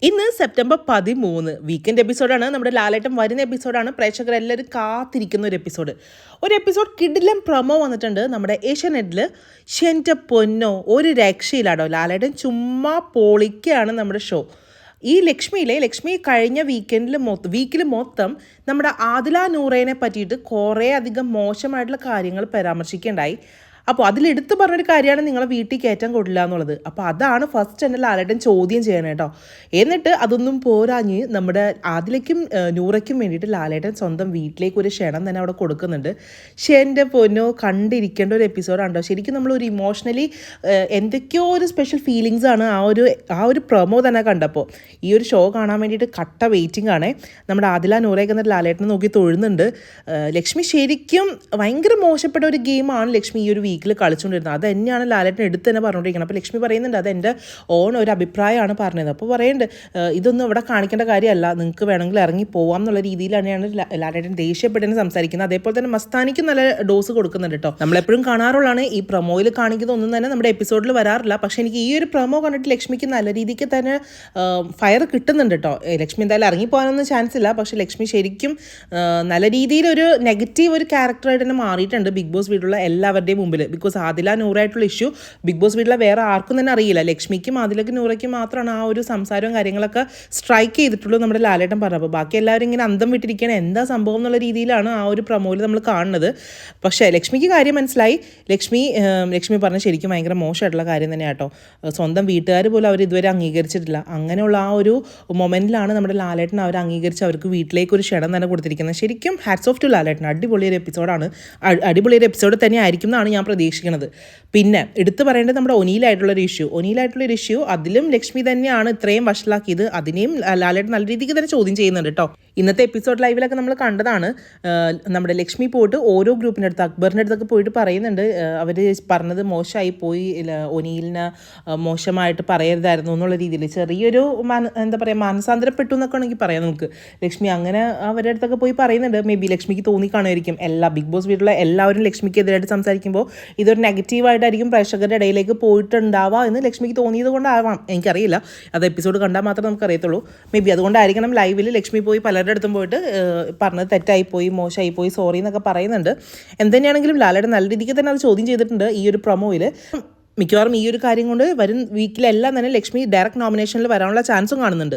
ഇന്ന് September 13 weekend എപ്പിസോഡാണ്. നമ്മുടെ ലാലേട്ടൻ വരുന്ന എപ്പിസോഡാണ്. പ്രേക്ഷകരെല്ലാവരും കാത്തിരിക്കുന്ന ഒരു എപ്പിസോഡ് കിടിലം പ്രൊമോ വന്നിട്ടുണ്ട് നമ്മുടെ ഏഷ്യാനെറ്റിൽ. എൻ്റെ പൊന്നോ, ഒരു രക്ഷയിലാടോ. ലാലേട്ടൻ ചുമ്മാ പൊളിക്കുകയാണ് നമ്മുടെ ഷോ. ഈ ലക്ഷ്മി കഴിഞ്ഞ വീക്കിൽ മൊത്തം നമ്മുടെ ആദില നൂറേനെ പറ്റിയിട്ട് കുറേ അധികം മോശമായിട്ടുള്ള കാര്യങ്ങൾ പരാമർശിക്കുകയുണ്ടായി. അപ്പോൾ അതിലെടുത്ത് പറഞ്ഞൊരു കാര്യമാണ് നിങ്ങളെ വീട്ടിൽ കയറ്റാൻ കൊള്ളില്ല എന്നുള്ളത്. അപ്പോൾ അതാണ് ഫസ്റ്റ് തന്നെ ലാലേട്ടൻ ചോദ്യം ചെയ്യണം കേട്ടോ. എന്നിട്ട് അതൊന്നും പോരാഞ്ഞ് നമ്മുടെ ആദിലയ്ക്കും നൂറയ്ക്കും വേണ്ടിയിട്ട് ലാലേട്ടൻ സ്വന്തം വീട്ടിലേക്ക് ഒരു ക്ഷണം തന്നെ അവിടെ കൊടുക്കുന്നുണ്ട്. പക്ഷേ എൻ്റെ പൊന്നോ, കണ്ടിരിക്കേണ്ട ഒരു എപ്പിസോഡാണ് കേട്ടോ. ശരിക്കും നമ്മളൊരു ഇമോഷണലി എന്തൊക്കെയോ ഒരു സ്പെഷ്യൽ ഫീലിങ്സ് ആണ് ആ ഒരു പ്രൊമോ തന്നെ കണ്ടപ്പോൾ. ഈ ഒരു ഷോ കാണാൻ വേണ്ടിയിട്ട് കട്ട വെയിറ്റിംഗ് ആണ്. നമ്മുടെ ആദില നൂറയൊക്കെ എന്നിട്ട് ലാലേട്ടനെ നോക്കി തൊഴുന്നുണ്ട്. ലക്ഷ്മി ശരിക്കും ഭയങ്കര മോശപ്പെട്ട ഒരു ഗെയിമാണ് ലക്ഷ്മി ഈ ഒരു വീക്കിൽ കളിച്ചുകൊണ്ടിരുന്നത്. അത് തന്നെയാണ് ലാലേട്ടൻ എടുത്ത് തന്നെ പറഞ്ഞുകൊണ്ടിരിക്കുന്നത്. അപ്പോൾ ലക്ഷ്മി പറയുന്നുണ്ട് അത് എൻ്റെ ഒരു അഭിപ്രായമാണ് പറഞ്ഞത്. അപ്പോൾ പറയുന്നുണ്ട് ഇതൊന്നും ഇവിടെ കാണിക്കേണ്ട കാര്യമല്ല, നിങ്ങൾക്ക് വേണമെങ്കിൽ ഇറങ്ങി പോവാം എന്നുള്ള രീതിയിലാണ് ലാലേട്ടൻ ദേഷ്യപ്പെട്ടെന്ന് സംസാരിക്കുന്നത്. അതേപോലെ തന്നെ മസ്താനിക്കും നല്ല ഡോസ് കൊടുക്കുന്നുണ്ട് കേട്ടോ. നമ്മളെപ്പോഴും കാണാറുള്ളതാണ്, ഈ പ്രൊമോയിൽ കാണിക്കുന്ന ഒന്നും തന്നെ നമ്മുടെ എപ്പിസോഡിൽ വരാറില്ല. പക്ഷേ എനിക്ക് ഈ ഒരു പ്രൊമോ കണ്ടിട്ട് ലക്ഷ്മിക്ക് നല്ല രീതിക്ക് തന്നെ ഫയർ കിട്ടുന്നുണ്ട് കേട്ടോ. ലക്ഷ്മി എന്തായാലും ഇറങ്ങിപ്പോകാനൊന്നും ചാൻസ് ഇല്ല. പക്ഷേ ലക്ഷ്മി ശരിക്കും നല്ല രീതിയിലൊരു നെഗറ്റീവ് ഒരു ക്യാരക്ടറായിട്ട് തന്നെ മാറിയിട്ടുണ്ട് ബിഗ് ബോസ് വീട്ടിലുള്ള എല്ലാവരുടെയും മുമ്പിൽ. ബിക്കോസ് ആദില നൂറായിട്ടുള്ള ഇഷ്യൂ ബിഗ് ബോസ് വീട്ടിലെ വേറെ ആർക്കും തന്നെ അറിയില്ല. ലക്ഷ്മിക്കും ആദിലയ്ക്കും നൂറയ്ക്കും മാത്രമാണ് ആ ഒരു സംസാരവും കാര്യങ്ങളൊക്കെ സ്ട്രൈക്ക് ചെയ്തിട്ടുള്ളൂ നമ്മുടെ ലാലേട്ടൻ പറഞ്ഞപ്പോൾ. ബാക്കി എല്ലാവരും ഇങ്ങനെ അന്തം വിട്ടിരിക്കുകയാണ് എന്താ സംഭവം എന്നുള്ള രീതിയിലാണ് ആ ഒരു പ്രൊമോയിൽ നമ്മൾ കാണുന്നത്. പക്ഷേ ലക്ഷ്മിക്ക് കാര്യം മനസ്സിലായി. ലക്ഷ്മി പറഞ്ഞ ശരിക്കും ഭയങ്കര മോശമായിട്ടുള്ള കാര്യം തന്നെ കേട്ടോ. സ്വന്തം വീട്ടുകാർ പോലും അവർ ഇതുവരെ അംഗീകരിച്ചിട്ടില്ല. അങ്ങനെയുള്ള ആ ഒരു മൊമെൻറ്റിലാണ് നമ്മുടെ ലാലേട്ടൻ അവർ അംഗീകരിച്ച് അവർക്ക് വീട്ടിലേക്ക് ഒരു ക്ഷണം തന്നെ കൊടുത്തിരിക്കുന്നത്. ശരിക്കും ഹാറ്റ്സ് ഓഫ് ടു ലാലേട്ടൻ. അടിപൊളിയൊരു എപ്പിസോഡ് തന്നെ ആയിരിക്കും എന്നാണ് ഞാൻ പ്രതീക്ഷിക്കുന്നത്. പിന്നെ എടുത്തു പറയേണ്ടത് നമ്മുടെ ഒനിയിലായിട്ടുള്ളൊരു ഇഷ്യൂ അതിലും ലക്ഷ്മി തന്നെയാണ് ഇത്രയും വഷളാക്കിയത്. അതിനെയും ലാലേട്ടൻ നല്ല രീതിക്ക് തന്നെ ചോദ്യം ചെയ്യുന്നുണ്ട് കേട്ടോ. ഇന്നത്തെ എപ്പിസോഡ് ലൈവിലൊക്കെ നമ്മൾ കണ്ടതാണ്. നമ്മുടെ ലക്ഷ്മി പോയിട്ട് ഓരോ ഗ്രൂപ്പിൻ്റെ അടുത്ത് അക്ബറിൻ്റെ അടുത്തൊക്കെ പോയിട്ട് പറയുന്നുണ്ട് അവർ പറഞ്ഞത് മോശമായി പോയി, ഒനിയിലിനെ മോശമായിട്ട് പറയരുതായിരുന്നു എന്നുള്ള രീതിയിൽ ചെറിയൊരു എന്താ പറയുക മാനസാന്തരപ്പെട്ടു എന്നൊക്കെ ആണെങ്കിൽ പറയാം നമുക്ക്. ലക്ഷ്മി അങ്ങനെ അവരുടെ അടുത്തൊക്കെ പോയി പറയുന്നുണ്ട്. മേ ബി ലക്ഷ്മിക്ക് തോന്നിക്കാണുമായിരിക്കും എല്ലാ ബിഗ് ബോസ് വീട്ടിലുള്ള എല്ലാവരും ലക്ഷ്മിക്ക് എതിരായിട്ട് സംസാരിക്കുമ്പോൾ ഇതൊരു നെഗറ്റീവായിട്ടായിരിക്കും പ്രേക്ഷകരുടെ ഇടയിലേക്ക് പോയിട്ടുണ്ടാവുക എന്ന് ലക്ഷ്മിക്ക് തോന്നിയത് കൊണ്ടാവാം. എനിക്കറിയില്ല, അത് എപ്പിസോഡ് കണ്ടാൽ മാത്രമേ നമുക്കറിയത്തുള്ളൂ. മേ ബി അതുകൊണ്ടായിരിക്കണം ലൈവിൽ ലക്ഷ്മി പോയി പലരുടെ അടുത്തും പോയിട്ട് പറഞ്ഞത് തെറ്റായിപ്പോയി, മോശമായിപ്പോയി, സോറി എന്നൊക്കെ പറയുന്നുണ്ട്. എന്തുതന്നെയാണെങ്കിലും ലാലേട്ടൻ നല്ല രീതിക്ക് തന്നെ അത് ചോദ്യം ചെയ്തിട്ടുണ്ട് ഈ ഒരു പ്രൊമോയിൽ. മിക്കവാറും ഈ ഒരു കാര്യം കൊണ്ട് വരും വീക്കിലെല്ലാം തന്നെ ലക്ഷ്മി ഡയറക്റ്റ് നോമിനേഷനിൽ വരാനുള്ള ചാൻസും കാണുന്നുണ്ട്.